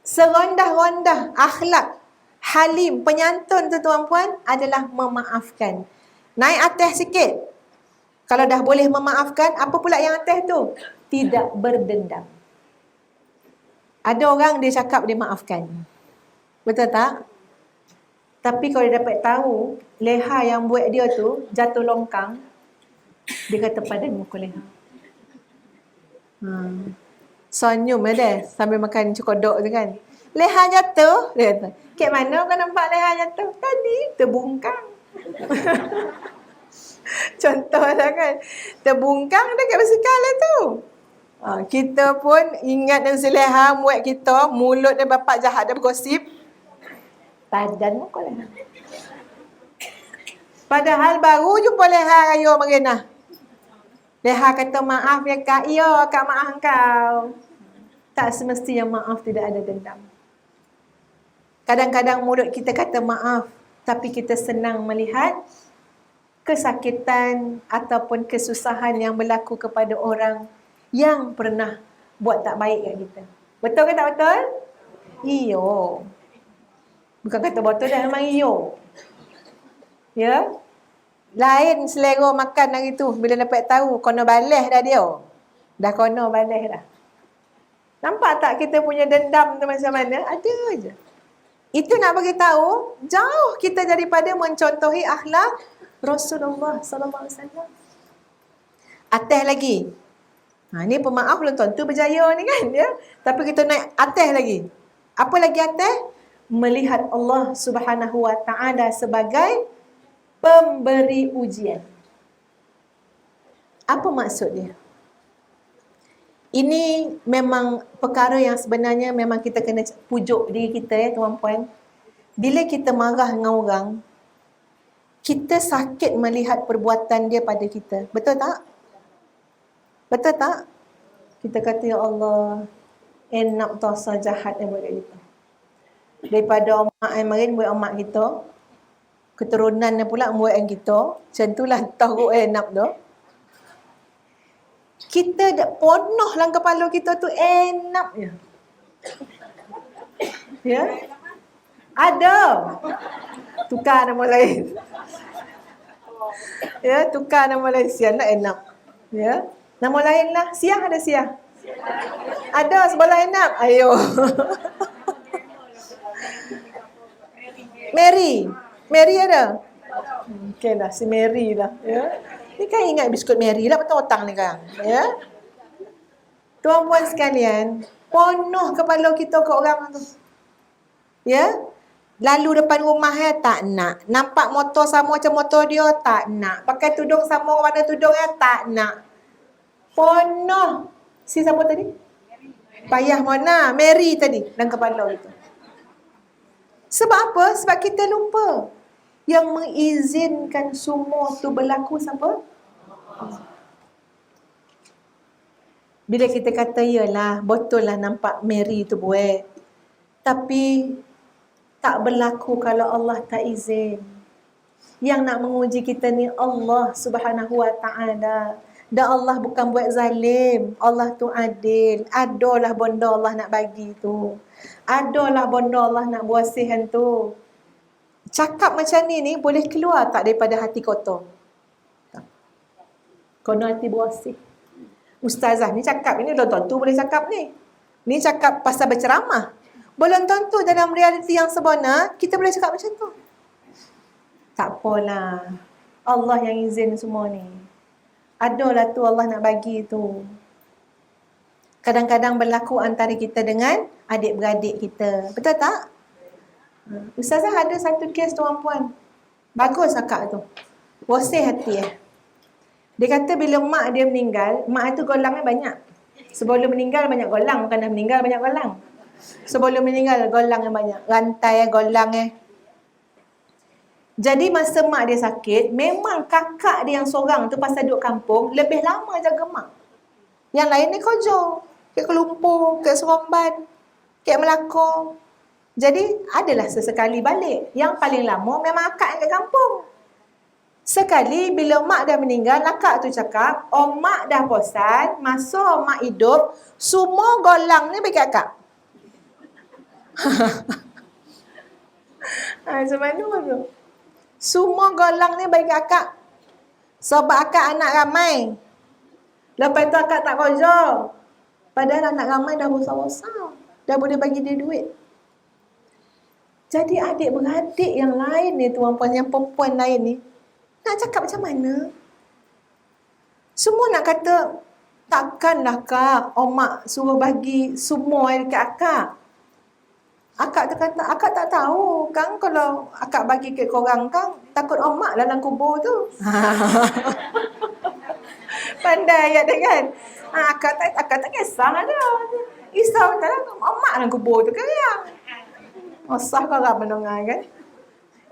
Serondah-rondah akhlak halim, penyantun tu tuan-puan adalah memaafkan. Naik atas sikit. Kalau dah boleh memaafkan, apa pula yang atas tu? Tidak berdendam. Ada orang dia cakap dia maafkan. Betul tak? Tapi kalau dia dapat tahu leha yang buat dia tu jatuh longkang, dia kata padan muka leha. Senyum dia sambil makan cukodok tu kan. Leha jatuh, dia kata. Kat mana kau nampak leha jatuh? Tadi terbungkang. Contoh lah kan. Terbungkang dekat basikal lah tu. Kita pun ingat dan seleha muat kita, mulut dan bapak jahat dan bergosip. Padan muka leha. Padahal baru jumpa leha raya merenah. Leha kata maaf ya kak. Ya kak, maaf kau. Tak semestinya maaf tidak ada dendam. Kadang-kadang mulut kita kata maaf, tapi kita senang melihat kesakitan ataupun kesusahan yang berlaku kepada orang yang pernah buat tak baik kat kita. Betul ke tak betul? Iyo. Bukan kata betul dah, memang iyo. Ya? Lain selera makan hari tu bila dapat tahu kono balas dah dia. Dah kono balas dah. Nampak tak kita punya dendam tu macam mana? Ada je. Itu nak bagi tahu jauh kita daripada mencontohi akhlak Rasulullah sallallahu alaihi wasallam. Atas lagi. Ni pemaaf belum tentu berjaya ni kan ya. Tapi kita naik atas lagi. Apa lagi atas? Melihat Allah Subhanahu wa taala sebagai pemberi ujian. Apa maksud dia? Ini memang perkara yang sebenarnya memang kita kena pujuk diri kita ya tuan-puan. Bila kita marah dengan orang, kita sakit melihat perbuatan dia pada kita. Betul tak? Betul tak? Kita kata, ya Allah, enak dosa jahat yang buat kita. Daripada omak yang marin buat omak kita, keturunan pula buat yang kita, macam itulah tahu enak tu. Kita dah penuh dalam kepala kita tu enak je. Ya? Ada. Tukar nama lain. Ya, tukar nama lain. Siang nak enak. Ya. Nama lain lah. Siah ada siah. Ada sebelah enak. Ayo. Mary. Mary ada? Okey lah, si Mary lah. Ya. Ni kan ingat biskut Mary lah, betul otang ni kan. Ya. Tuan-puan sekalian, penuh kepala kita ke orang tu. Ya. Lalu depan rumah tak nak. Nampak motor sama macam motor dia, tak nak. Pakai tudung sama warna tudung tak nak. Penuh. Si siapa tadi? Payah mana? Mary tadi dalam kepala itu. Sebab apa? Sebab kita lupa. Yang mengizinkan semua tu berlaku siapa? Bila kita kata, yalah, betul lah nampak Mary tu buat. Tapi, tak berlaku kalau Allah tak izin. Yang nak menguji kita ni Allah Subhanahu wa ta'ala. Dan Allah bukan buat zalim. Allah tu adil. Adalah benda Allah nak bagi tu. Adalah benda Allah nak buasihan tu. Cakap macam ni boleh keluar tak daripada hati kotor? Tak. Kono hati buasih. Ustazah ni cakap ini belum tentu boleh cakap ni. Ni cakap pasal berceramah. Belum tentu dalam realiti yang sebenar kita boleh cakap macam tu. Tak apalah. Allah yang izin semua ni. Adalah tu Allah nak bagi tu. Kadang-kadang berlaku antara kita dengan adik-beradik kita. Betul tak? Ustazah ada satu kes tuan-puan. Bagus akak tu. Wasih hati Dia kata bila mak dia meninggal, mak tu golangnya banyak. Sebelum meninggal banyak golang, bukan dah meninggal banyak golang. Sebelum meninggal golangnya banyak. Rantai golangnya. Jadi masa mak dia sakit, memang kakak dia yang seorang tu pasal duduk kampung, lebih lama jaga mak. Yang lain ni kerja. Kat Kelumpur, kat Seremban, kat Melaka. Jadi adalah sesekali balik. Yang paling lama memang akak yang kat kampung. Sekali bila mak dah meninggal, akak tu cakap, mak dah bosan, masa mak hidup, semua golang ni bagi akak. Macam mana tu? Semua golong ni bagi akak. Sebab akak anak ramai. Lepas tu akak tak kerja. Padahal anak ramai dah besar-besar. Dah boleh bagi dia duit. Jadi adik-beradik yang lain ni, tuan-puan, yang perempuan lain ni, nak cakap macam mana? Semua nak kata, takkanlah kak, mak suruh bagi semua dekat akak. Akak tu kata, akak tak tahu. Kang kalau akak bagi ke korang, kang takut mak dalam kubur tu. Pandai ayat dia kan. Akak tak kisah ada. Risau tak lah, mak dalam kubur tu kan yang. Osah korang mendengar kan.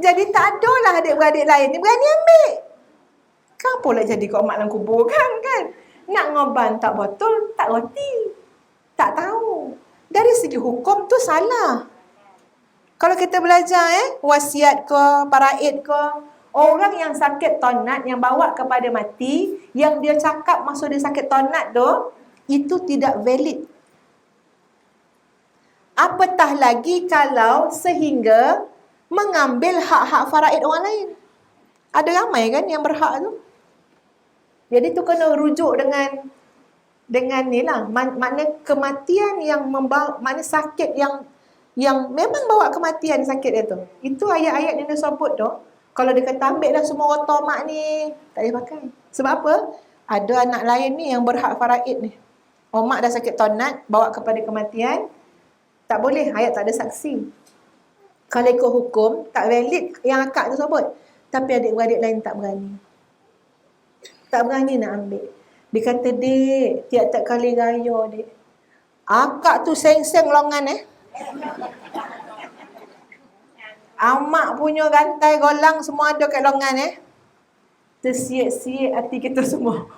Jadi tak adalah adik-beradik lain ni berani ambil. Kang pula jadi kau mak dalam kubur kan. Nak ngoban tak betul, tak reti. Tak tahu. Dari segi hukum tu salah. Kalau kita belajar wasiat ke, paraid ke, orang yang sakit tonat, yang bawa kepada mati, yang dia cakap maksud dia sakit tonat tu, itu tidak valid. Apatah lagi kalau sehingga mengambil hak-hak faraid orang lain. Ada ramai kan yang berhak tu. Jadi tu kena rujuk dengan ni lah. Makna kematian yang membawa, makna sakit yang memang bawa kematian sakit dia tu. Itu ayat-ayat yang dia sebut tu. Kalau dia kata ambil dah semua harta mak ni, tak boleh pakai. Sebab apa? Ada anak lain ni yang berhak faraid ni. Mak dah sakit tonat, bawa kepada kematian, tak boleh, ayat tak ada saksi. Kalau ikut hukum, tak valid yang akak tu sebut. Tapi adik-beradik lain tak berani. Tak berani nak ambil. Dia kata, dek, tiap-tiap kali raya, dek, akak tu seng-seng longan Amak punya rantai golang semua ada kat longan tersiek-siek hati kita semua.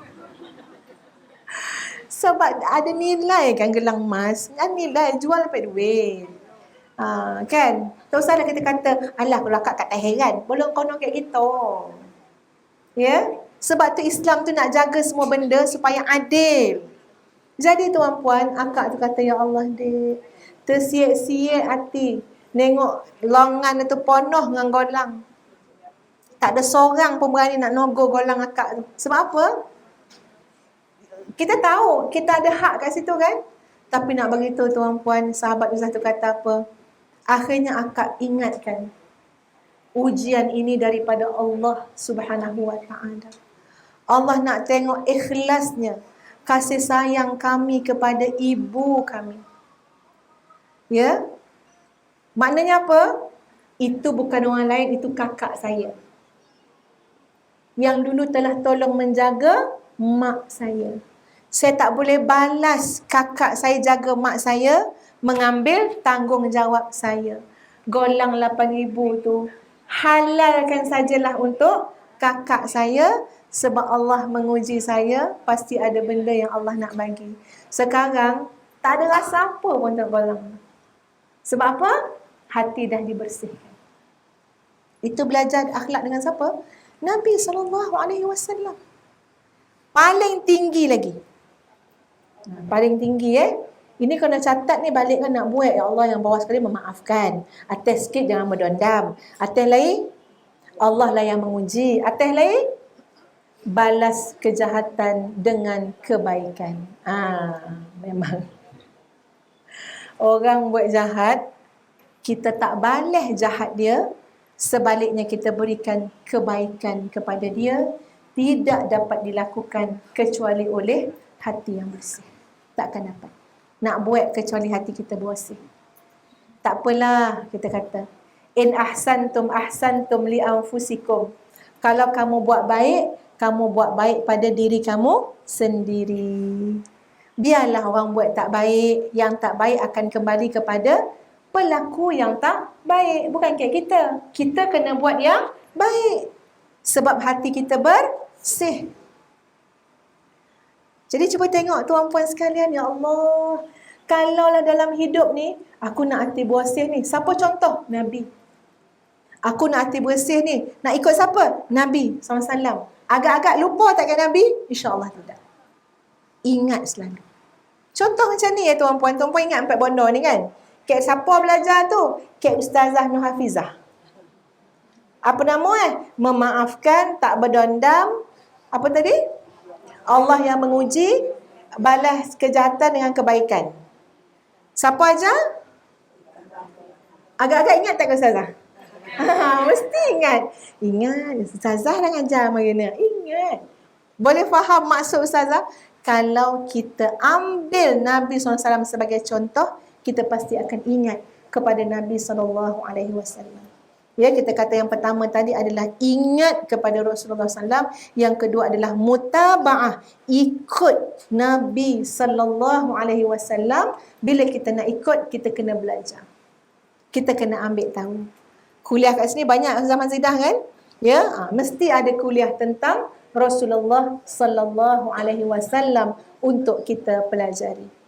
Sebab ada nilai kan gelang emas. Ada nilai, jual dapat duit. Kan? Tak usahlah kita kata, alah kalau akak tak heran. Boleh konon kat kita. Ya? Sebab tu Islam tu nak jaga semua benda supaya adil. Jadi tuan-puan, akak tu kata, ya Allah dek, tersiek-siek hati. Nengok longan itu penuh dengan golang. Tak ada seorang pun berani nak nogo golang akak tu. Sebab apa? Kita tahu, kita ada hak kat situ kan? Tapi nak beritahu tuan-puan, sahabat Ustaz tu kata apa? Akhirnya akak ingatkan, ujian ini daripada Allah Subhanahu wa ta'ala. Allah nak tengok ikhlasnya, kasih sayang kami kepada ibu kami. Ya? Maknanya apa? Itu bukan orang lain, itu kakak saya. Yang dulu telah tolong menjaga mak saya. Saya tak boleh balas kakak saya jaga mak saya, mengambil tanggungjawab saya. Golang 8,000 tu halalkan sajalah untuk kakak saya, sebab Allah menguji saya, pasti ada benda yang Allah nak bagi. Sekarang tak ada rasa apa pun untuk golang. Sebab apa? Hati dah dibersihkan. Itu belajar akhlak dengan siapa? Nabi SAW. Paling tinggi lagi. Paling tinggi Ini kena catat ni, balik kan nak buat. Ya Allah, yang bawah sekali memaafkan. Atas sikit jangan berdendam. Atas lain, Allah lah yang menguji. Atas lain, balas kejahatan dengan kebaikan. Memang. Orang buat jahat, kita tak balas jahat dia. Sebaliknya kita berikan kebaikan kepada dia. Tidak dapat dilakukan kecuali oleh hati yang bersih. Takkan dapat. Nak buat kecuali hati kita bersih. Tak apalah, kita kata. In ahsantum li anfusikum. Kalau kamu buat baik pada diri kamu sendiri. Biarlah orang buat tak baik. Yang tak baik akan kembali kepada pelaku yang tak baik. Bukan kat kita. Kita kena buat yang baik. Sebab hati kita bersih. Jadi cuba tengok tuan-puan sekalian, ya Allah. Kalaulah dalam hidup ni, aku nak hati bersih ni. Siapa contoh? Nabi. Aku nak hati bersih ni. Nak ikut siapa? Nabi SAW. Agak-agak lupa tak kat Nabi? InsyaAllah tidak. Ingat selalu. Contoh macam ni tuan-puan. Tuan-puan ingat 4 bonda ni kan? Kek siapa belajar tu? Kek Ustazah Nur Hafizah. Apa nama Memaafkan, tak berdendam. Apa tadi? Allah yang menguji, balas kejahatan dengan kebaikan. Siapa aja? Agak-agak ingat tak Ustazah? Mesti ingat. Ingat, Ustazah dah ngajar macam ingat. Boleh faham maksud Ustazah? Kalau kita ambil Nabi SAW sebagai contoh, kita pasti akan ingat kepada Nabi SAW. Ya, kita kata yang pertama tadi adalah ingat kepada Rasulullah SAW. Yang kedua adalah mutaba'ah, ikut Nabi SAW. Bila kita nak ikut, kita kena belajar. Kita kena ambil tahu. Kuliah kat sini banyak zaman Zidah kan? Ya, mesti ada kuliah tentang Rasulullah sallallahu alaihi wasallam untuk kita pelajari.